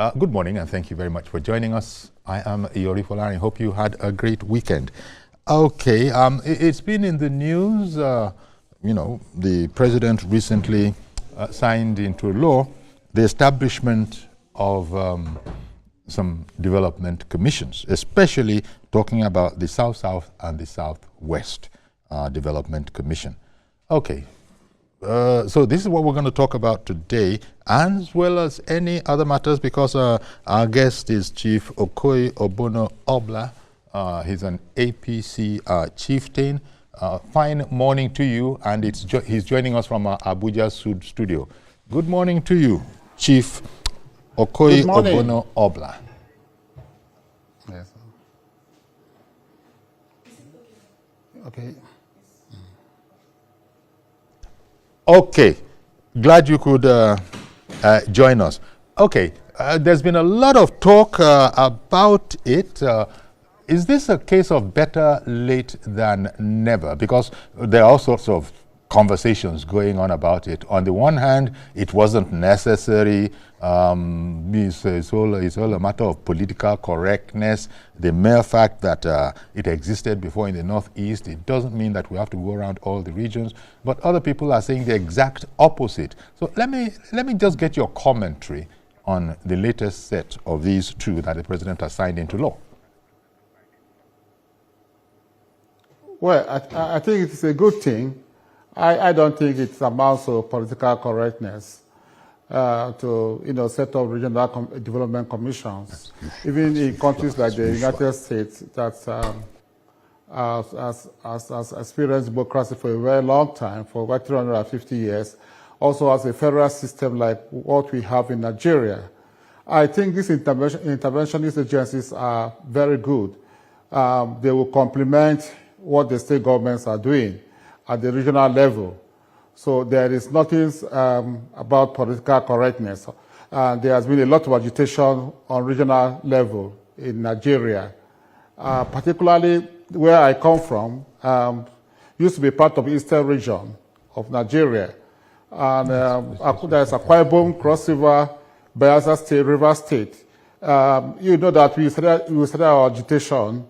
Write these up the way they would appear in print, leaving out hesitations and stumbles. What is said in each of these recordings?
Good morning, and thank you very much for joining us. I am Iyori Folari. Hope you had a great weekend. Okay, it's been in the news. The president recently signed into law the establishment of some development commissions, especially talking about the South-South and the South-West Development Commission. Okay. So this is what we're going to talk about today, as well as any other matters, because our guest is Chief Okoi Obono-Obla. He's an APC Chieftain. Fine morning to you, and he's joining us from our Abuja Sud studio. Good morning to you, Chief Okoi Obono-Obla. Yes. Okay. Okay, glad you could join us. Okay, there's been a lot of talk about it. Is this a case of better late than never? Because there are all sorts of conversations going on about it. On the one hand, it wasn't necessary. It's all a matter of political correctness. The mere fact that it existed before in the Northeast, it doesn't mean that we have to go around all the regions. But other people are saying the exact opposite. So let me just get your commentary on the latest set of these two that the president has signed into law. Well, I think it's a good thing. I don't think it amounts to political correctness to set up regional development commissions. Even in countries like the United States that has experienced democracy for a very long time, for about 350 years, also has a federal system like what we have in Nigeria. I think these interventionist agencies are very good. They will complement what the state governments are doing at the regional level. So there is nothing about political correctness. There has been a lot of agitation on regional level in Nigeria. Particularly where I come from, used to be part of the eastern region of Nigeria. And there's Okoi Obono, Cross River, Bayelsa State, River State. You know that we started our agitation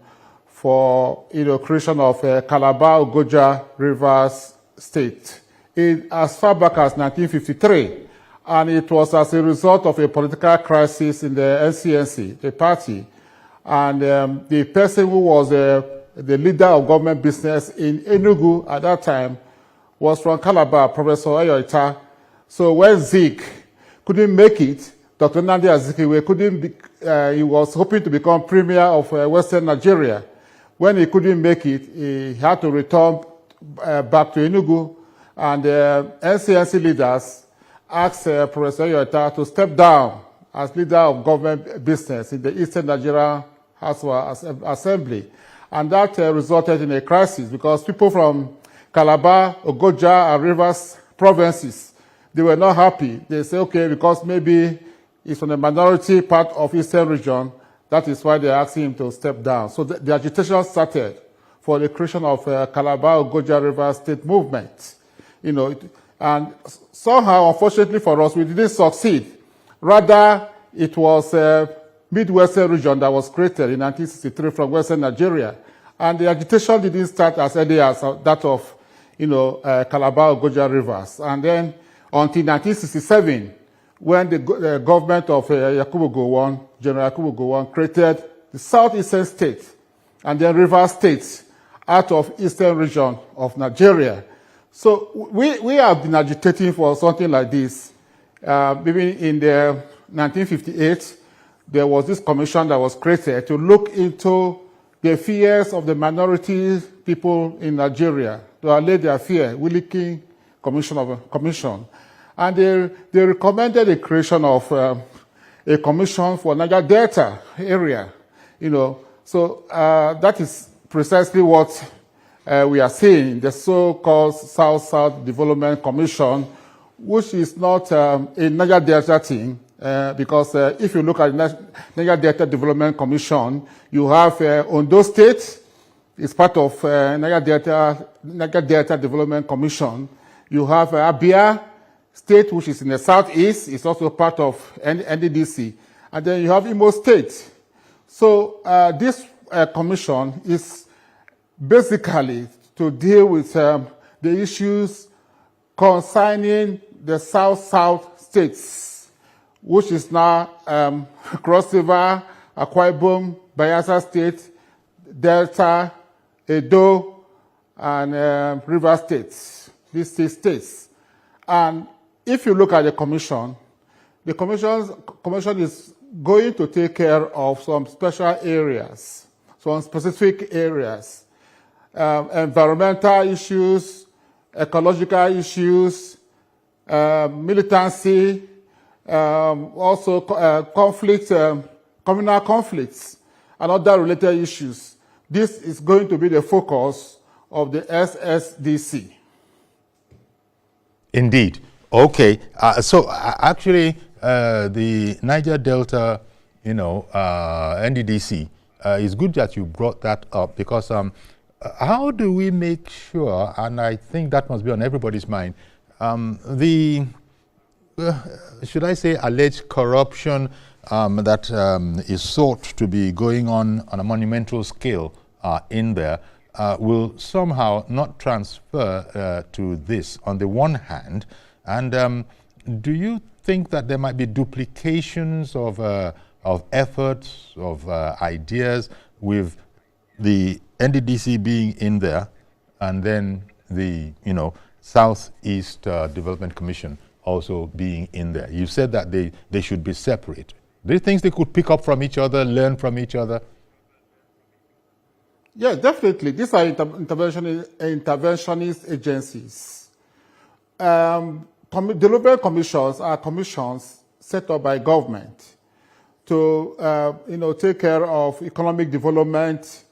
for creation of Calabar, Ogoja, Rivers State as far back as 1953. And it was as a result of a political crisis in the NCNC, the party. And the person who was the leader of government business in Enugu at that time was from Calabar, Professor Ayoita. So when Zik couldn't make it, Dr. Nnamdi Azikiwe he was hoping to become premier of Western Nigeria. When he couldn't make it, he had to return back to Enugu, and NCNC leaders asked Professor Ayoita to step down as leader of government business in the Eastern Nigeria House of Assembly. And that resulted in a crisis because people from Calabar, Ogoja, and Rivers provinces, they were not happy. They say, okay, because maybe he's from the minority part of Eastern region, that is why they're asking him to step down. So the agitation started for the creation of Calabar, Ogoja, River State movement. And somehow, unfortunately for us, we didn't succeed. Rather, it was Midwestern region that was created in 1963 from Western Nigeria. And the agitation didn't start as early as that of, Calabar, Ogoja, Rivers. And then until 1967, when the government of Yakubu Gowon, General Yakubu Gowon, created the southeastern state and then river states out of eastern region of Nigeria. So we have been agitating for something like this. Maybe in the 1958, there was this commission that was created to look into the fears of the minority people in Nigeria, to allay their fear, Willie Commission. And they recommended the creation of a commission for Niger Delta area, So that is precisely what we are seeing, the so-called South-South Development Commission, which is not a Niger Delta thing, because if you look at the Niger Delta Development Commission, you have Ondo State, it's part of Niger Delta Development Commission. You have Abia State, which is in the southeast, is also part of NDDC. And then you have Imo State. So this commission is basically to deal with the issues concerning the South-South states, which is now Cross River, Okoi Obono, Bayelsa State, Delta, Edo, and River States, these 6 states. And if you look at the commission is going to take care of some special areas, some specific areas, environmental issues, ecological issues, militancy, also communal conflicts, and other related issues. This is going to be the focus of the SSDC. Indeed. Okay. Actually, the Niger Delta, NDDC, it's good that you brought that up, because how do we make sure, and I think that must be on everybody's mind, should I say, alleged corruption that is sought to be going on a monumental scale in there, will somehow not transfer to this on the one hand. And do you think that there might be duplications of efforts, of ideas, with the NDDC being in there, and then the Southeast Development Commission also being in there? You said that they should be separate. Do you think they could pick up from each other, learn from each other? Yeah, definitely. These are interventionist agencies. Development commissions are commissions set up by government to take care of economic development,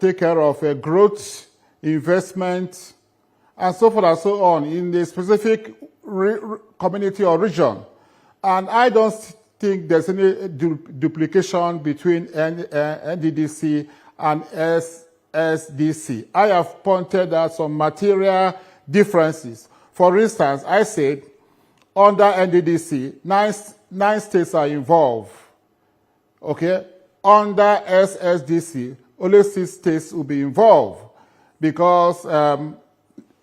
take care of growth, investment, and so forth and so on in a specific community or region. And I don't think there's any duplication between NDDC and SSDC. I have pointed out some material differences. For instance, I said under NDDC, nine states are involved. Okay? Under SSDC, only 6 states will be involved, because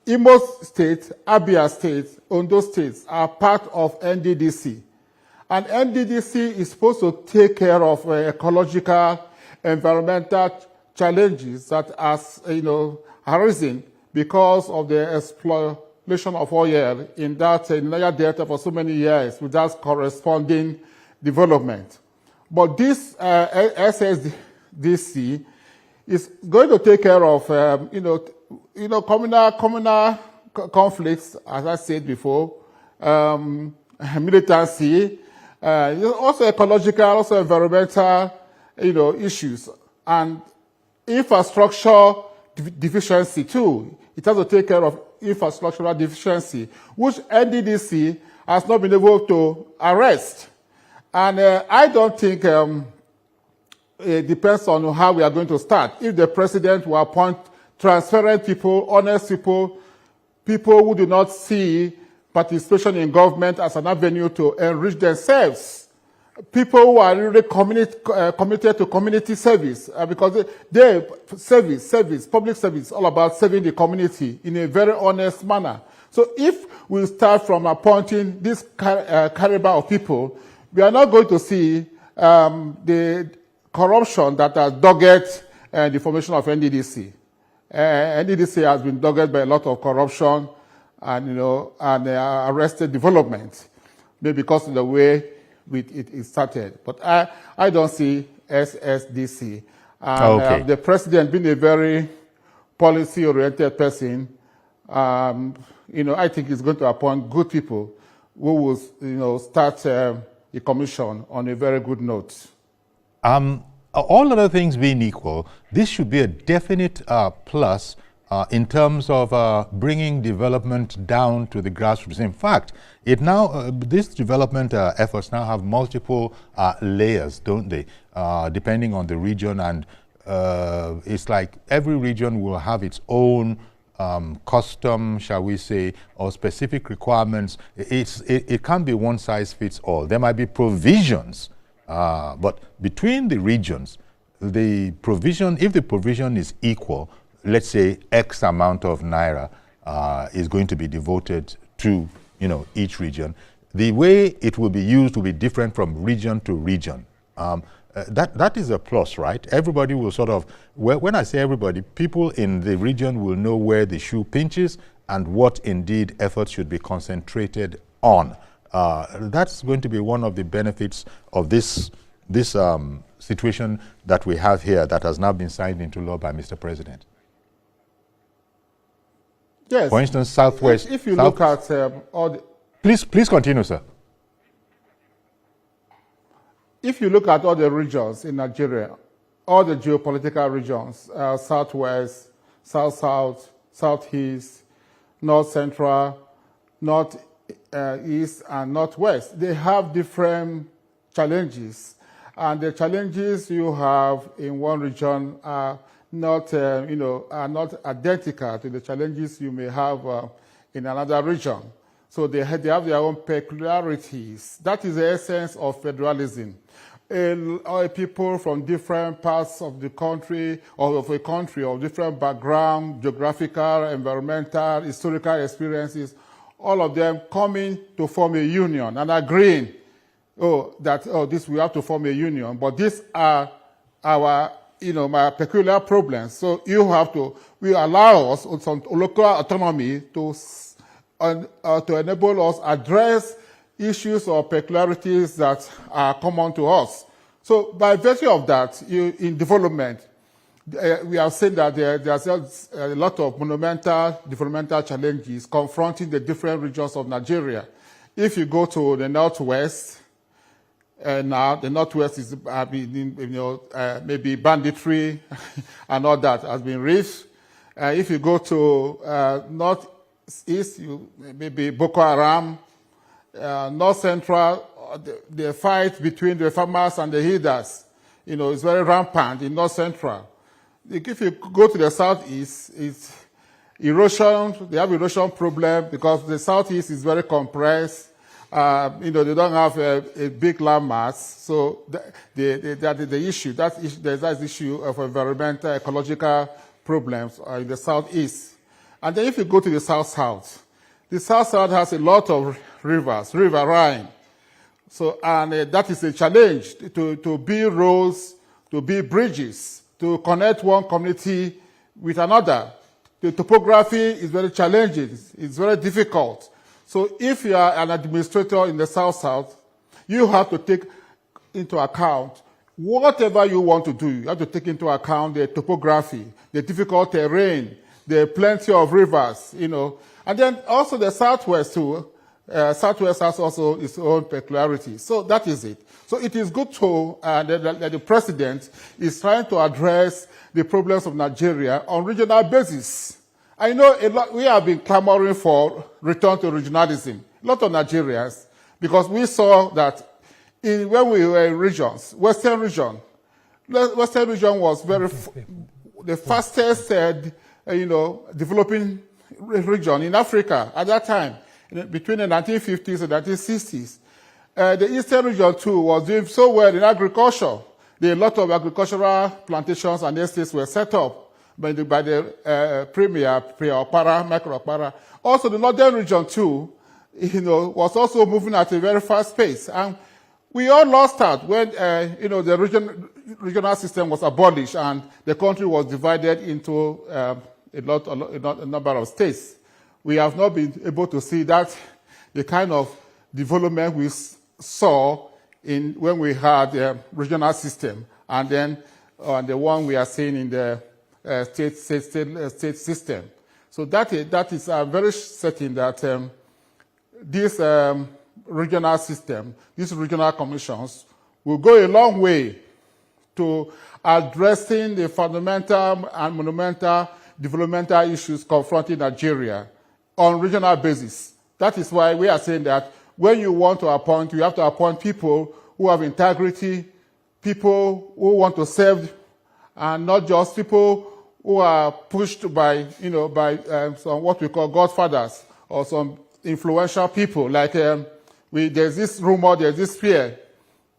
Imo State, Abia State, Ondo States are part of NDDC. And NDDC is supposed to take care of ecological, environmental challenges that has arisen because of the exploration of oil in that Niger Delta for so many years without corresponding development. But this SSDC is going to take care of communal conflicts, as I said before, militancy, also ecological, also environmental, issues, and infrastructure deficiency too. It has to take care of infrastructural deficiency, which NDDC has not been able to arrest. And I don't think it depends on how we are going to start. If the president will appoint transparent people, honest people, people who do not see participation in government as an avenue to enrich themselves, people who are really committed to community service, because public service, all about serving the community in a very honest manner. So if we start from appointing this caliber of people, we are not going to see the corruption that has dogged the formation of NDDC. NDDC has been dogged by a lot of corruption and arrested development, maybe because of the way it started. But I don't see SSDC. And the president being a very policy-oriented person, I think he's going to appoint good people who will start a commission on a very good note. All other things being equal, this should be a definite plus in terms of bringing development down to the grassroots. In fact, these development efforts now have multiple layers, don't they? Depending on the region, and it's like every region will have its own custom, shall we say, or specific requirements. It can't be one size fits all. There might be provisions, but between the regions, the provision, if the provision is equal, let's say X amount of naira is going to be devoted to, each region, the way it will be used will be different from region to region. That is a plus, right? Everybody will sort of, when I say everybody, people in the region will know where the shoe pinches and what indeed efforts should be concentrated on. That's going to be one of the benefits of this situation that we have here that has now been signed into law by Mr. President. Yes. For instance, Southwest. If you look at all the... Please continue, sir. If you look at all the regions in Nigeria, all the geopolitical regions, Southwest, South-South, Southeast, North-Central, North-East, and Northwest, they have different challenges. And the challenges you have in one region are not, are not identical to the challenges you may have in another region. So they have their own peculiarities. That is the essence of federalism. People from different parts of the country, or of a country, of different background, geographical, environmental, historical experiences, all of them coming to form a union and agreeing, we have to form a union, but these are our, my peculiar problems. So we allow us some local autonomy to enable us address issues or peculiarities that are common to us. So by virtue of that, in development, we have seen that there's a lot of monumental developmental challenges confronting the different regions of Nigeria. If you go to the Northwest, now the Northwest is maybe banditry and all that has been reached. If you go to Northeast, maybe Boko Haram. North Central, the fight between the farmers and the herders, is very rampant in North Central. If you go to the Southeast, it's erosion. They have erosion problem because the Southeast is very compressed. They don't have a big land mass. So the issue, that's the issue of environmental, ecological problems in the Southeast. And then if you go to the South-South, the South-South has a lot of rivers, River Rhine. So, and that is a challenge to build roads, to build bridges, to connect one community with another. The topography is very challenging. It's very difficult. So if you are an administrator in the South-South, you have to take into account whatever you want to do. You have to take into account the topography, the difficult terrain, the plenty of rivers, And then also the Southwest too. Southwest has also its own peculiarity. So that is it. So it is good that the president is trying to address the problems of Nigeria on regional basis. I know we have been clamoring for return to regionalism. A lot of Nigerians, because we saw that when we were in regions, Western region was the fastest, developing region in Africa at that time, between the 1950s and 1960s. The Eastern region, too, was doing so well in agriculture. A lot of agricultural plantations and estates were set up by the premier, pre-Opara, Michael Opara. Also, the Northern region, too, was also moving at a very fast pace. And we all lost out when, the regional system was abolished and the country was divided into a number of states. We have not been able to see that, the kind of development we saw when we had the regional system, and then the one we are seeing in the state system. So that is very certain that this regional system, these regional commissions, will go a long way to addressing the fundamental and monumental developmental issues confronting Nigeria on regional basis. That is why we are saying that when you want to appoint, you have to appoint people who have integrity, people who want to serve, and not just people who are pushed by, some what we call godfathers or some influential people. Like there's this rumor, there's this fear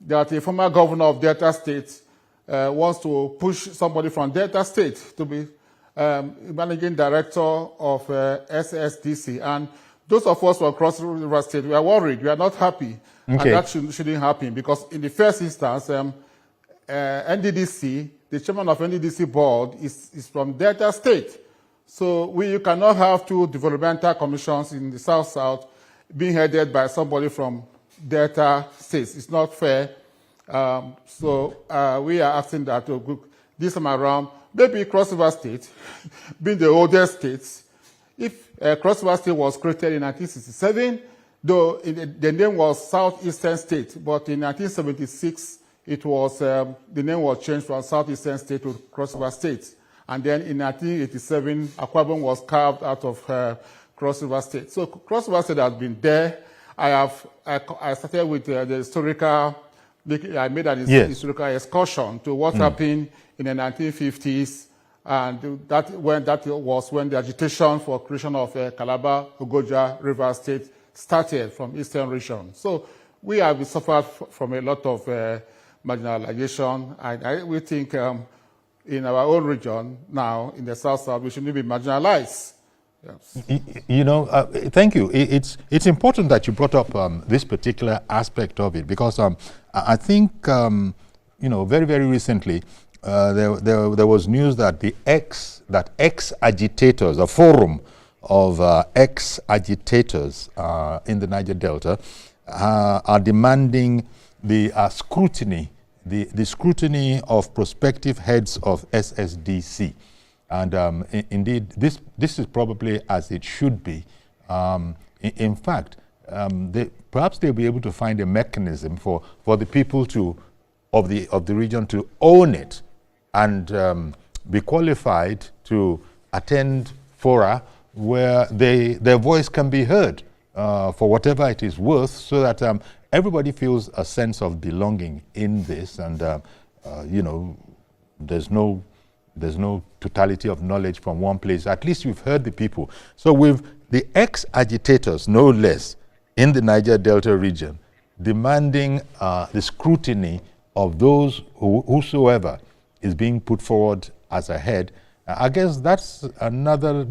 that a former governor of Delta State wants to push somebody from Delta State to be managing director of SSDC. And those of us from Cross River State, we are worried, we are not happy. Okay. And that shouldn't happen, because in the first instance, NDDC, the chairman of NDDC board is from Delta State. So you cannot have two developmental commissions in the South-South being headed by somebody from Delta States. It's not fair. So we are asking that this time around, maybe Cross River State, being the oldest state, if Cross River State was created in 1967, though the name was Southeastern State, but in 1976, it was the name was changed from Southeastern State to Cross River State. And then in 1987, Akwa Ibom was carved out of Cross River State. So Cross River State has been there. I started with the historical, I made an historical excursion to what happened in the 1950s. And that was when the agitation for creation of Calabar, Ogoja, River State started from Eastern region. So we have suffered from a lot of marginalization. And we think in our own region now, in the South-South, we shouldn't be marginalized. Yes. Thank you. It's important that you brought up this particular aspect of it, because I think, very, very recently, there was news that ex-agitators, a forum of ex-agitators in the Niger Delta are demanding the scrutiny, the scrutiny of prospective heads of SSDC. And indeed, this is probably as it should be. In fact, perhaps they'll be able to find a mechanism for the people of the region to own it and be qualified to attend fora where their voice can be heard for whatever it is worth, so that everybody feels a sense of belonging in this, and there's no totality of knowledge from one place. At least you've heard the people. So with the ex-agitators, no less, in the Niger Delta region, demanding the scrutiny of those whosoever is being put forward as a head, I guess that's another,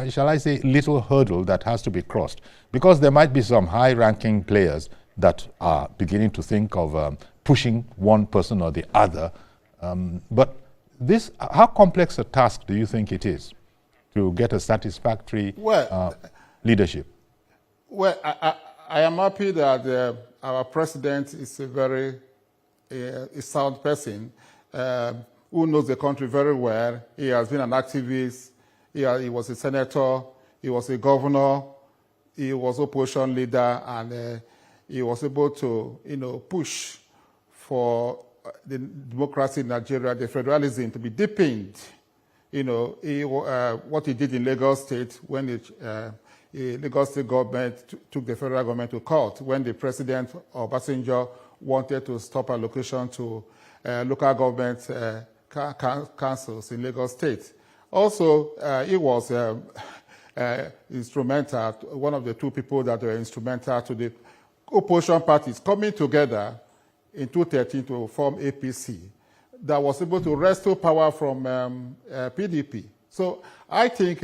shall I say, little hurdle that has to be crossed. Because there might be some high-ranking players that are beginning to think of pushing one person or the other. But how complex a task do you think it is to get a satisfactory leadership? Well, I am happy that our president is a very sound person who knows the country very well. He has been an activist. He was a senator. He was a governor. He was opposition leader, and he was able to, push for the democracy in Nigeria, the federalism to be deepened. What he did in Lagos State when the Lagos State government took the federal government to court, when the president Obasanjo wanted to stop allocation to local government councils in Lagos State. Also, he was instrumental, one of the two people that were instrumental to the opposition parties coming together in 2013 to form APC, that was able to wrestle power from PDP. So I think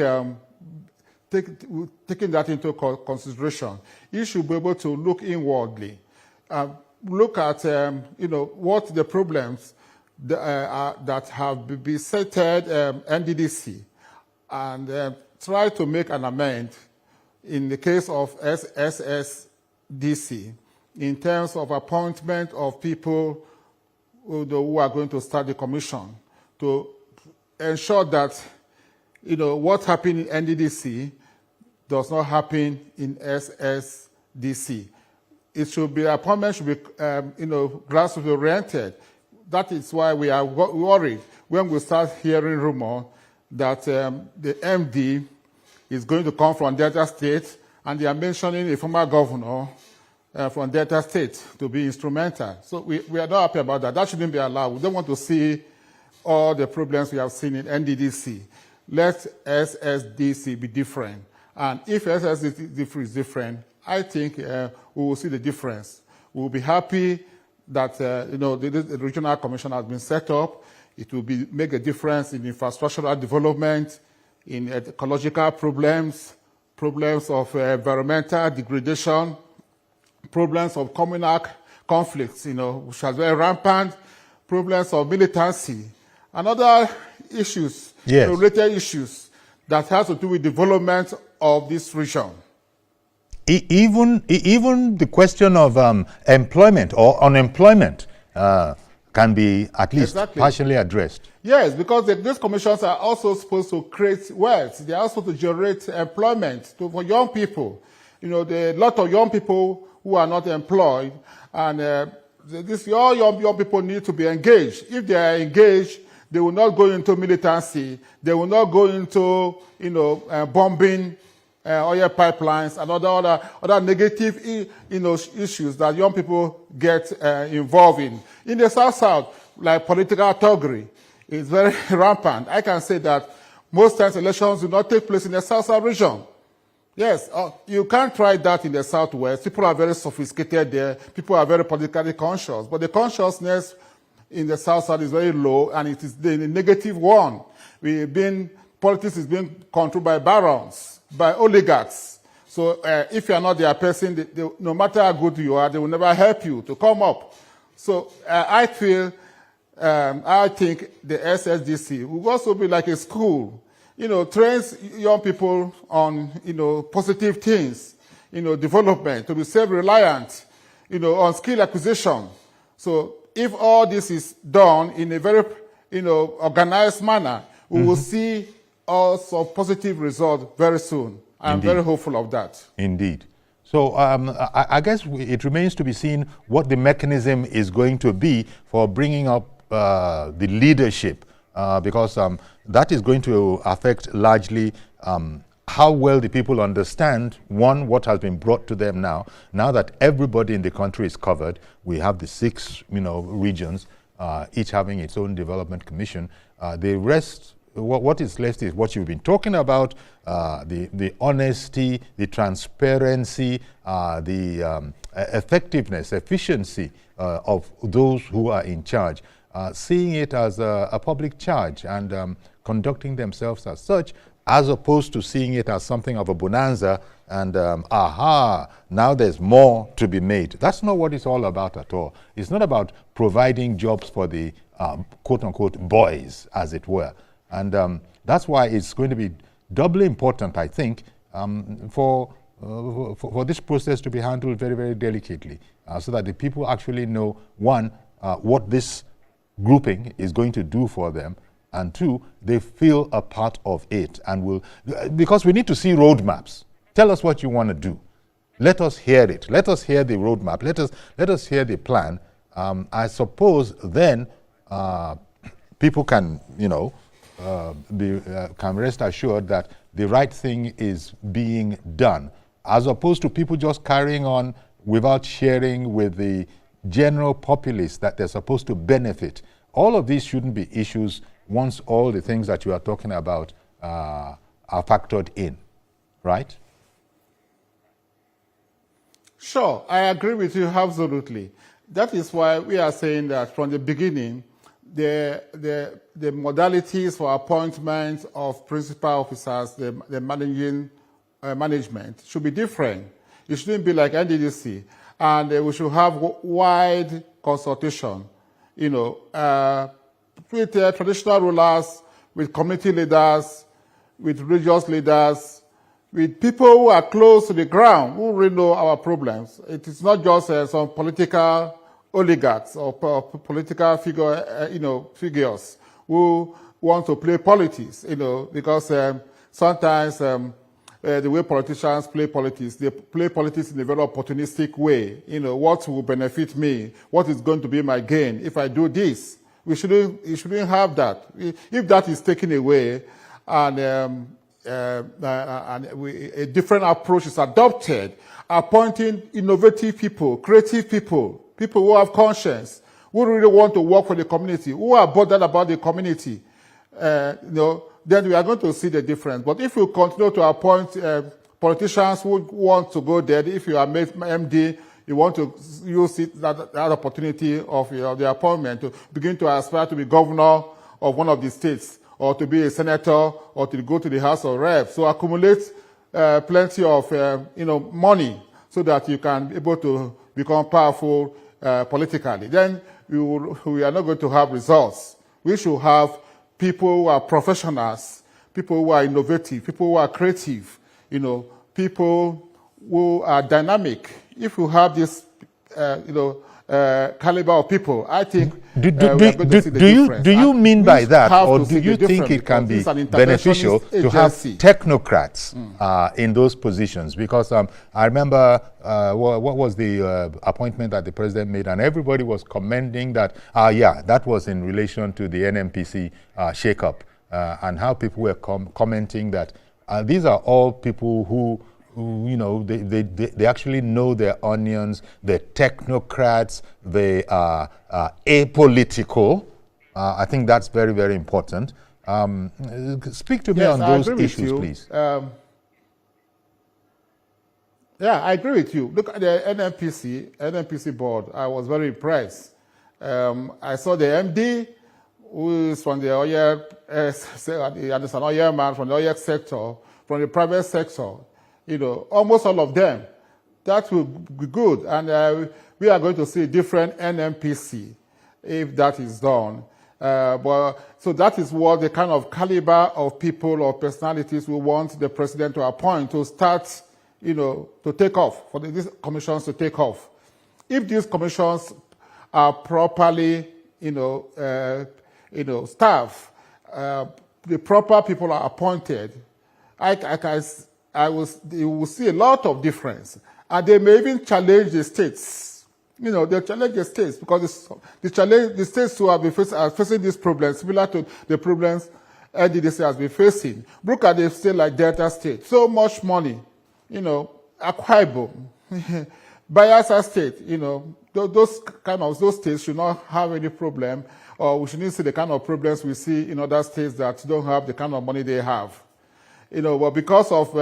taking that into consideration, you should be able to look inwardly, look at what the problems that have besetted NDDC, and try to make an amend in the case of SSDC in terms of appointment of people who are going to start the commission, to ensure that what happened in NDDC does not happen in SSDC. It should be, appointment should be grassroots oriented. That is why we are worried when we start hearing rumor that the MD is going to come from Delta State, and they are mentioning a former governor from Delta State to be instrumental. So we are not happy about that. That shouldn't be allowed. We don't want to see all the problems we have seen in NDDC. Let SSDC be different. And if SSDC is different, I think we will see the difference. We will be happy that the regional commission has been set up. It will make a difference in infrastructural development, in ecological problems of environmental degradation, problems of communal conflicts, which are very rampant, problems of militancy, and other issues, yes, related issues that has to do with development of this region. Even the question of employment or unemployment can be at least partially addressed. Yes, because these commissions are also supposed to create wealth. They are also to generate employment for young people. There are a lot of young people who are not employed, and all young people need to be engaged. If they are engaged, they will not go into militancy. They will not go into, bombing oil pipelines and other negative, issues that young people get involved in. In the South, like political thuggery, is very rampant. I can say that most times elections do not take place in the South region. Yes, you can't try that in the Southwest. People are very sophisticated there. People are very politically conscious. But the consciousness in the South is very low, and it is the negative one. Politics is being controlled by barons, by oligarchs. So if you are not their person, no matter how good you are, they will never help you to come up. So I think the SSDC will also be like a school, trains young people on, positive things, development, to be self-reliant, on skill acquisition. So if all this is done in a very, organized manner, we will see also positive results very soon. I'm very hopeful of that. Indeed. So I guess it remains to be seen what the mechanism is going to be for bringing up the leadership, because that is going to affect largely how well the people understand, one, what has been brought to them now that everybody in the country is covered. We have the 6 regions, each having its own development commission. The rest, what is left is what you've been talking about, the honesty, the transparency, the effectiveness, efficiency of those who are in charge, seeing it as a public charge and conducting themselves as such, as opposed to seeing it as something of a bonanza and, now there's more to be made. That's not what it's all about at all. It's not about providing jobs for the quote-unquote boys, as it were. And that's why it's going to be doubly important, I think, for this process to be handled very, very delicately, so that the people actually know, one, what this grouping is going to do for them, and two, they feel a part of it, and because we need to see roadmaps. Tell us what you want to do. Let us hear it. Let us hear the roadmap. Let us hear the plan. I suppose then people can, can rest assured that the right thing is being done, as opposed to people just carrying on without sharing with the general populace that they're supposed to benefit. All of these shouldn't be issues once all the things that you are talking about are factored in, right? Sure, I agree with you absolutely. That is why we are saying that from the beginning, the modalities for appointment of principal officers, the management should be different. It shouldn't be like NDDC, and we should have wide consultation, with traditional rulers, with community leaders, with religious leaders, with people who are close to the ground, who really know our problems. It is not just some political oligarchs or political figures who want to play politics, because sometimes the way politicians play politics, they play politics in a very opportunistic way. What will benefit me? What is going to be my gain if I do this? You shouldn't have that. If that is taken away and a different approach is adopted, appointing innovative people, creative people, people who have conscience, who really want to work for the community, who are bothered about the community, then we are going to see the difference. But if you continue to appoint politicians who want to go there, if you are made MD, you want to use that opportunity of the appointment to begin to aspire to be governor of one of the states, or to be a senator, or to go to the House of Reps. So accumulate plenty of money so that you can be able to become powerful politically. Then we are not going to have results. We should have people who are professionals, people who are innovative, people who are creative, people who are dynamic. If you have this, caliber of people, I think do you mean by that, or do you think it can be beneficial to have technocrats in those positions? Because I remember what was the appointment that the president made, and everybody was commending that. That was in relation to the NMPC shakeup, and how people were commenting that these are all people who they actually know their onions. They're technocrats. They are apolitical. I think that's very, very important. Speak to me on those issues, please. I agree with you. Look at the NMPC board. I was very impressed. I saw the MD, who is from the oil, an oil man from the oil sector, from the private sector. Almost all of them. That will be good. And we are going to see different NMPC if that is done. So that is what the kind of caliber of people or personalities we want the president to appoint to start, to take off, for these commissions to take off. If these commissions are properly, staffed, the proper people are appointed, you will see a lot of difference. And they may even challenge the states. They'll challenge the states because the states who are facing these problems, similar to the problems NDDC has been facing. Look at a state like Delta State. So much money. Okoi Obono, Bayelsa State, those states should not have any problem, or we shouldn't see the kind of problems we see in other states that don't have the kind of money they have. But because of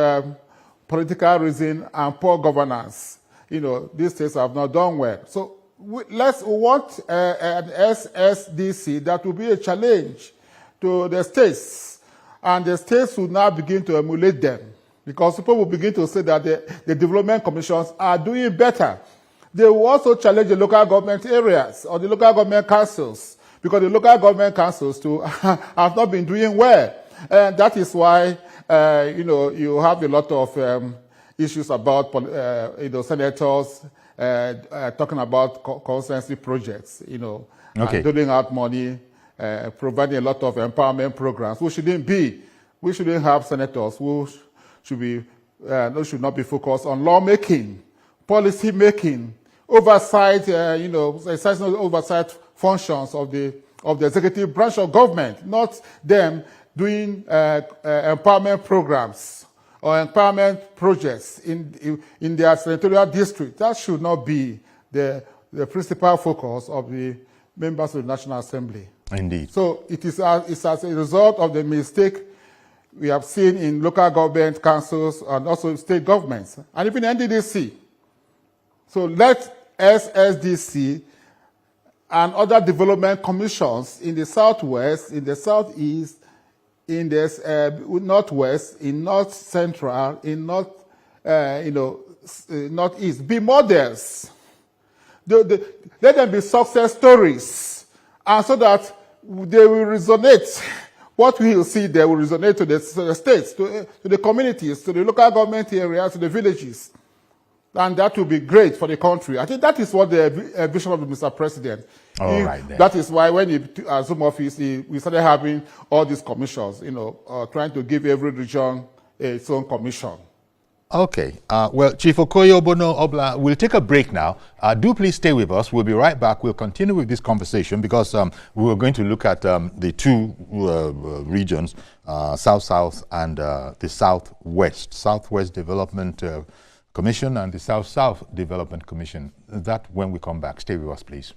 political reason and poor governance, these states have not done well. So we want an SSDC that will be a challenge to the states, and the states will now begin to emulate them, because people will begin to say that the development commissions are doing better. They will also challenge the local government areas or the local government councils, because the local government councils too have not been doing well. And that is why you have a lot of issues about, senators talking about constituency projects, doling out money, providing a lot of empowerment programs. We shouldn't have senators who should not be focused on lawmaking, policy making, oversight, oversight functions of the executive branch of government, not them doing empowerment programs or empowerment projects in their senatorial district. That should not be the principal focus of the members of the National Assembly. Indeed. So it's as a result of the mistake we have seen in local government councils and also state governments, and even NDDC. So let SSDC and other development commissions in the southwest, in the southeast, in the northwest, in north central, in northeast, be models. Let them be success stories, and so that they will resonate. What we will see there will resonate to the states, to the communities, to the local government areas, to the villages. And that will be great for the country. I think that is what the vision of Mr. President. That is why when he assumed office, we started having all these commissions, trying to give every region its own commission. Okay. Well, Chief Okoi Obono-Obla, we'll take a break now. Do please stay with us. We'll be right back. We'll continue with this conversation because we were going to look at the two regions, South-South and the Southwest. Southwest Development Commission and the South-South Development Commission. That when we come back. Stay with us, please.